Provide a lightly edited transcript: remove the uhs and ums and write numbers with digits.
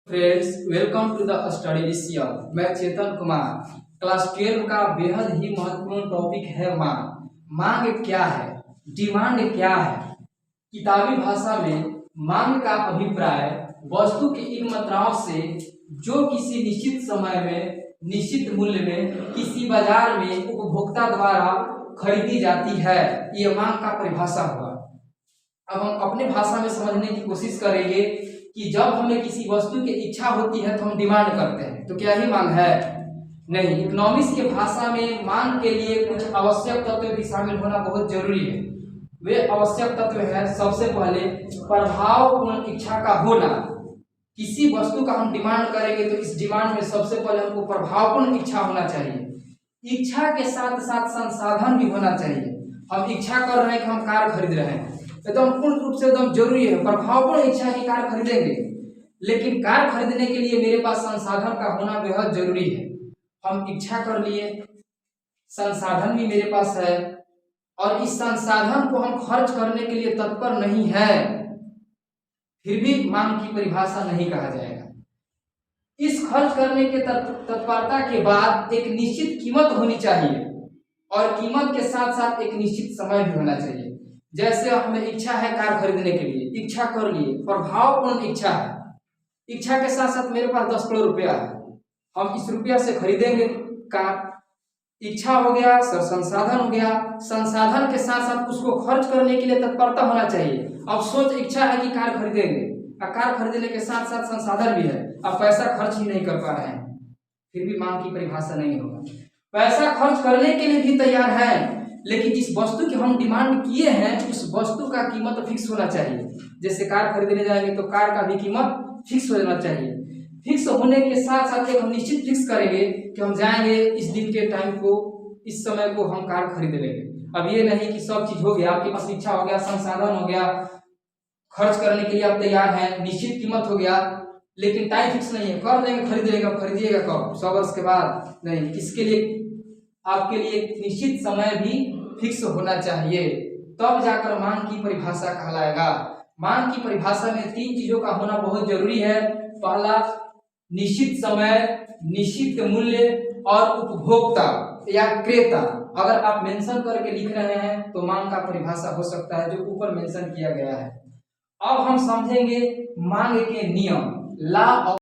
Friends, welcome to the study Vishay. मैं चेतन Kumar. Class 12 का बेहद ही महत्वपूर्ण टॉपिक है मांग। मांग क्या है, डिमांड क्या है। किताबी भाषा में मांग का अभिप्राय वस्तु की इन मात्राओं से जो किसी निश्चित समय में निश्चित मूल्य में किसी बाजार में उपभोक्ता द्वारा खरीदी जाती है, ये मांग का परिभाषा हुआ। अब हम अपने भाषा में समझने की कोशिश करेंगे कि जब हमें किसी वस्तु की इच्छा होती है तो हम डिमांड करते हैं, तो क्या ही मांग है? नहीं। इकोनॉमिक्स के भाषा में मांग के लिए कुछ आवश्यक तत्व भी शामिल होना बहुत जरूरी है। वे आवश्यक तत्व है, सबसे पहले प्रभावपूर्ण इच्छा का होना। किसी वस्तु का हम डिमांड करेंगे तो इस डिमांड में सबसे पहले हमको प्रभावपूर्ण इच्छा होना चाहिए। इच्छा के साथ साथ संसाधन भी होना चाहिए। हम इच्छा कर रहे हैं कि हम कार खरीद रहे हैं, एकदम पूर्ण रूप से एकदम जरूरी है। प्रभावपूर्ण इच्छा की कार खरीदेंगे, लेकिन कार खरीदने के लिए मेरे पास संसाधन का होना बेहद जरूरी है। हम इच्छा कर लिए, संसाधन भी मेरे पास है, और इस संसाधन को हम खर्च करने के लिए तत्पर नहीं है, फिर भी मांग की परिभाषा नहीं कहा जाएगा। इस खर्च करने के तत्परता के बाद एक निश्चित कीमत होनी चाहिए, और कीमत के साथ साथ एक निश्चित समय भी होना चाहिए। जैसे हमें इच्छा है कार खरीदने के लिए, इच्छा कर लिए, प्रभावपूर्ण इच्छा है। इच्छा के साथ साथ मेरे पास 10 करोड़ रुपया है, हम इस रुपया से खरीदेंगे कार। इच्छा हो गया, संसाधन हो गया। संसाधन के साथ साथ उसको खर्च करने के लिए तत्परता होना चाहिए। अब सोच, इच्छा है कि कार खरीदेंगे, कार खरीदने के साथ साथ संसाधन भी है, अब पैसा खर्च ही नहीं कर पा रहे हैं, फिर भी मांग की परिभाषा नहीं होगा। पैसा खर्च करने के लिए भी तैयार है, लेकिन जिस वस्तु की हम डिमांड किए हैं उस वस्तु का कीमत फिक्स होना चाहिए। जैसे कार खरीदने जाएंगे तो कार का भी कीमत फिक्स हो जाना चाहिए। फिक्स होने के साथ साथ एक हम निश्चित फिक्स करेंगे कि हम जाएंगे इस दिन के टाइम को, इस समय को हम कार खरीद लेंगे। अब ये नहीं कि सब चीज हो गया, आपके पास इच्छा हो गया, संसाधन हो गया, खर्च करने के लिए आप तैयार हैं, निश्चित कीमत हो गया, लेकिन टाइम फिक्स नहीं है, कर लेंगे, खरीद लेंगे। अब खरीदिएगा कब? 100 वर्ष के बाद? नहीं। इसके लिए आपके लिए एक निश्चित समय भी फिक्स होना चाहिए, तब जाकर मांग की परिभाषा कहलाएगा। मांग की परिभाषा में 3 चीजों का होना बहुत जरूरी है। पहला, निश्चित समय, निश्चित मूल्य, और उपभोक्ता या क्रेता। अगर आप मेंशन करके लिख रहे हैं तो मांग का परिभाषा हो सकता है जो ऊपर मेंशन किया गया है। अब हम समझेंगे मांग के नियम, लॉ ऑफ